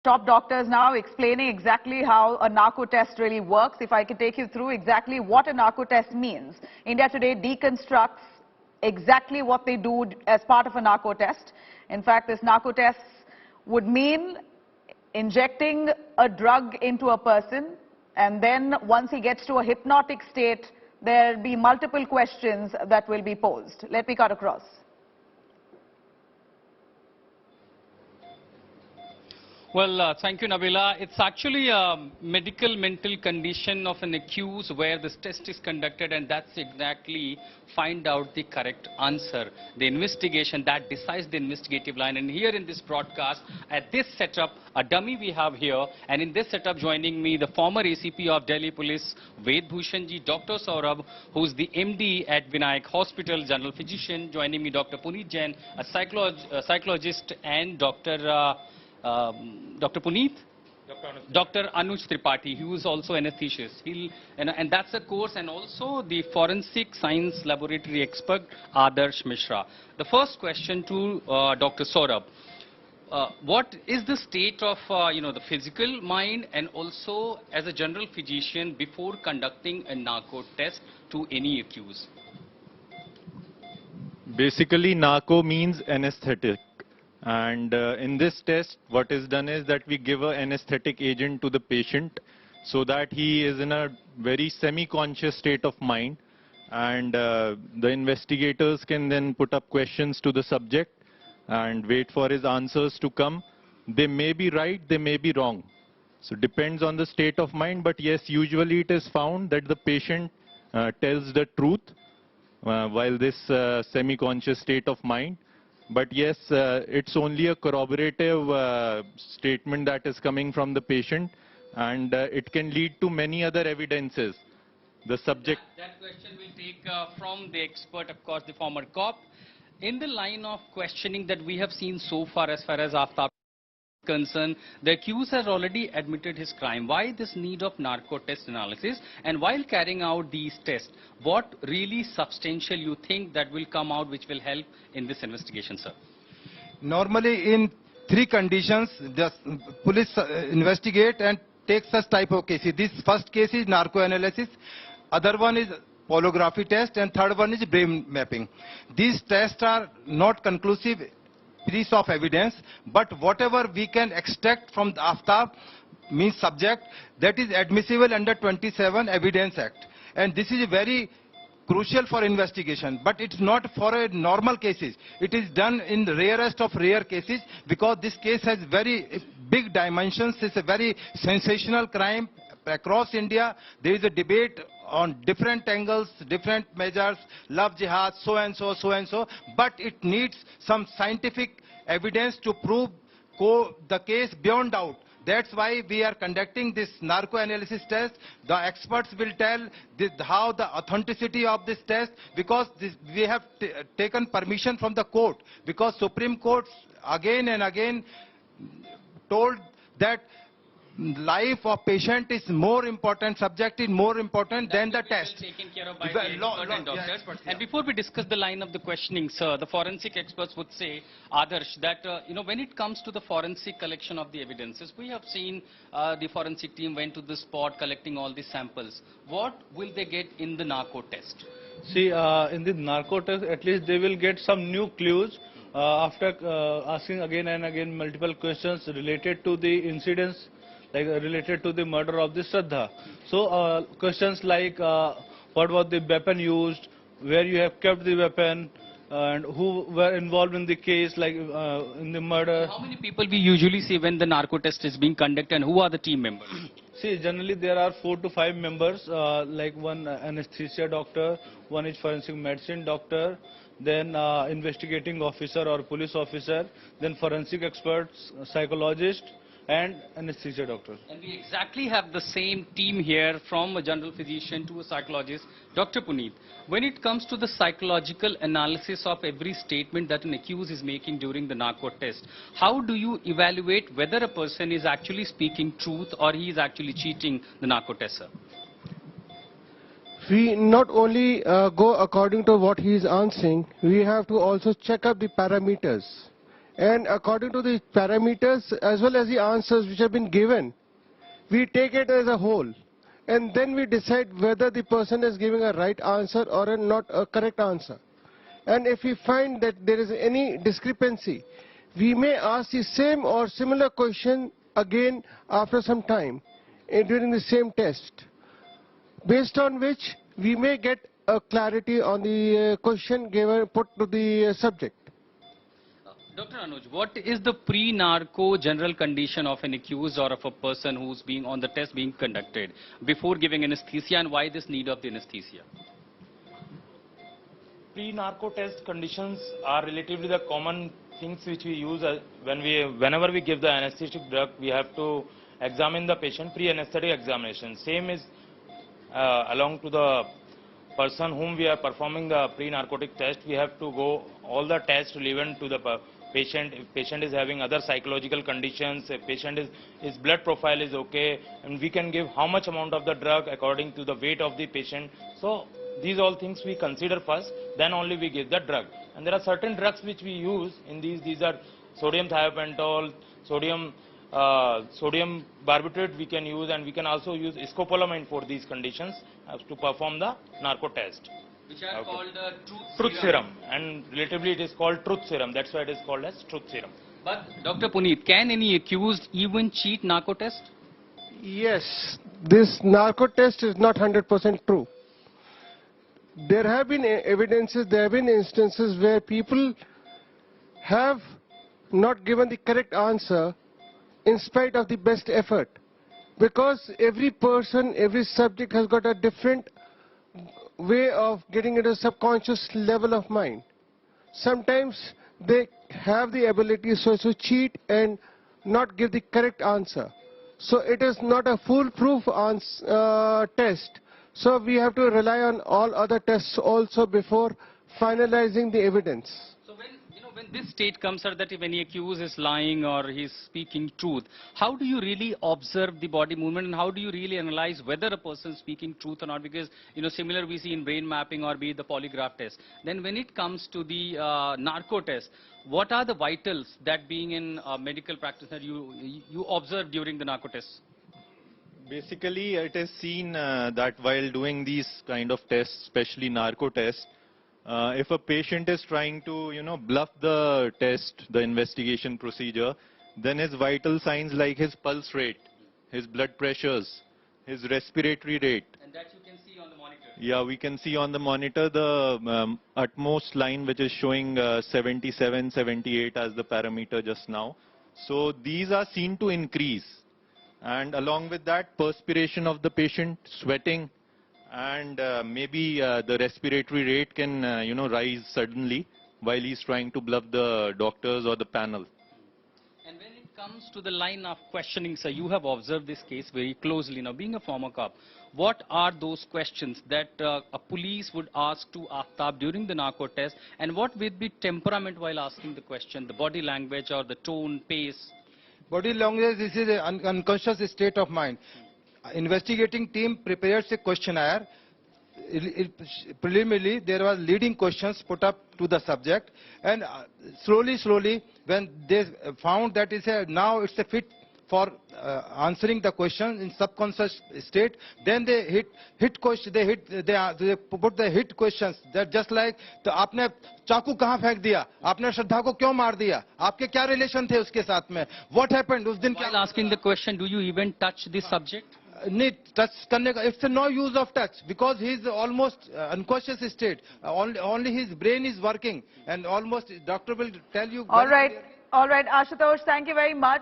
Top doctors now explaining exactly how a narco test really works. If I could take you through exactly what a narco test means. India Today deconstructs exactly what they do as part of a narco test. In fact, this narco test would mean injecting a drug into a person, and then once he gets to a hypnotic state, there'll be multiple questions that will be posed. Let me cut across. Well, thank you, Nabila. It's actually a medical mental condition of an accused where this test is conducted, and that's exactly find out the correct answer. The investigation that decides the investigative line. And here in this broadcast, at this setup, a dummy we have here, and in this setup joining me, the former ACP of Delhi Police, Ved Bhushanji, Dr. Saurabh, who's the MD at Vinayak Hospital, General Physician, joining me Dr. Puneet Jain, a psychologist, and Dr. Puneet? Dr. Anuj Tripathi, who is also an anesthetist. And that's a course, and also the forensic science laboratory expert, Adarsh Mishra. The first question to Dr. Saurabh. What is the state of, the physical mind, and also as a general physician before conducting a narco test to any accused? Basically, narco means anesthetic. And in this test, what is done is that we give an anesthetic agent to the patient so that he is in a very semi-conscious state of mind. And the investigators can then put up questions to the subject and wait for his answers to come. They may be right, they may be wrong. So it depends on the state of mind. But yes, usually it is found that the patient tells the truth while this semi-conscious state of mind. But yes, it's only a corroborative statement that is coming from the patient, and it can lead to many other evidences. The subject... That question will take from the expert, of course, the former cop. In the line of questioning that we have seen so far as Aftab concern, the accused has already admitted his crime. Why this need of narco test analysis? And while carrying out these tests, what really substantial you think that will come out which will help in this investigation, sir? Normally in three conditions, the police investigate and take such type of cases. This first case is narco analysis, other one is polography test, and third one is brain mapping. These tests are not conclusive piece of evidence, but whatever we can extract from the Aftab means subject, that is admissible under 27 Evidence Act. And this is very crucial for investigation, but it's not for a normal cases. It is done in the rarest of rare cases because this case has very big dimensions. It's a very sensational crime across India. There is a debate on different angles, different measures, love jihad, so and so, so and so, but it needs some scientific evidence to prove the case beyond doubt. That's why we are conducting this narco analysis test. The experts will tell how the authenticity of this test, because we have taken permission from the court, because Supreme Court again and again told that life of patient is more important, subject is more important than the test. Taken care of by the expert and doctors. And before we discuss the line of the questioning, sir, the forensic experts would say, Adarsh, that when it comes to the forensic collection of the evidences, we have seen the forensic team went to the spot collecting all the samples. What will they get in the narco test? See, in the narco test, at least they will get some new clues after asking again and again multiple questions related to the incidents, like related to the murder of the Shraddha. So questions like what was the weapon used, where you have kept the weapon, and who were involved in the case, like in the murder. How many people we usually see when the narco test is being conducted, and who are the team members? See, generally there are 4 to 5 members, like one anesthesia doctor, one is forensic medicine doctor, then investigating officer or police officer, then forensic experts, psychologist, and anesthesia doctor. And we exactly have the same team here, from a general physician to a psychologist. Dr. Puneet, when it comes to the psychological analysis of every statement that an accused is making during the narco test, how do you evaluate whether a person is actually speaking truth or he is actually cheating the narco test, sir? We not only go according to what he is answering, we have to also check up the parameters. and according to the parameters as well as the answers which have been given, we take it as a whole, and then we decide whether the person is giving a right answer or not a correct answer. And if we find that there is any discrepancy, we may ask the same or similar question again after some time during the same test, based on which we may get a clarity on the question given put to the subject. Dr. Anuj, what is the pre-narco general condition of an accused or of a person who's being on the test being conducted before giving anesthesia, and why this need of the anesthesia? Pre-narco test conditions are relatively the common things which we use whenever we give the anesthetic drug. We have to examine the patient, pre-anesthetic examination. Same is along to the person whom we are performing the pre-narcotic test. We have to go all the tests relevant to the patient. If patient is having other psychological conditions, if patient his blood profile is okay, and we can give how much amount of the drug according to the weight of the patient. So these all things we consider first, then only we give the drug. And there are certain drugs which we use in these are sodium thiopentol, sodium barbiturate we can use, and we can also use scopolamine for these conditions to perform the narco test. Which are called truth serum, and relatively it is called truth serum. That's why it is called as truth serum. But Dr. Puneet, can any accused even cheat narco test? Yes, this narco test is not 100% true. There have been evidences, there have been instances where people have not given the correct answer in spite of the best effort. Because every person, every subject has got a different way of getting into a subconscious level of mind. Sometimes they have the ability so to cheat and not give the correct answer. So it is not a foolproof test. So we have to rely on all other tests also before finalizing the evidence. So when this state comes out that if any accused is lying or he's speaking truth, how do you really observe the body movement, and how do you really analyze whether a person is speaking truth or not? Because similar we see in brain mapping or be it the polygraph test. Then when it comes to the narco test, what are the vitals that being in medical practice that you observe during the narco test? Basically, it is seen that while doing these kind of tests, especially narco tests, if a patient is trying to, bluff the test, the investigation procedure, then his vital signs like his pulse rate, his blood pressures, his respiratory rate. And that you can see on the monitor. Yeah, we can see on the monitor the utmost line which is showing 77, 78 as the parameter just now. So these are seen to increase. And along with that, perspiration of the patient, sweating, and maybe the respiratory rate can, rise suddenly while he's trying to bluff the doctors or the panel. And when it comes to the line of questioning, sir, you have observed this case very closely. Now, being a former cop, what are those questions that a police would ask to Aftab during the narco test, and what would be temperament while asking the question, the body language or the tone, pace? Body language, this is an unconscious state of mind. Investigating team prepares a questionnaire. Preliminarily, there were leading questions put up to the subject, and slowly, when they found that now it's a fit for answering the question in subconscious state, then they put the hit questions. That just like, तो आपने चाकू कहाँ फेंक दिया, आपने श्रद्धा को क्यों मार दिया, आपके क्या रिलेशन थे उसके साथ में, what happened उस दिन क्या. While asking the question, do you even touch the subject? नहीं touch करने का, it's a no use of touch because he is almost unconscious state. Only his brain is working, and almost doctor will tell you. All right, Ashutosh, thank you very much.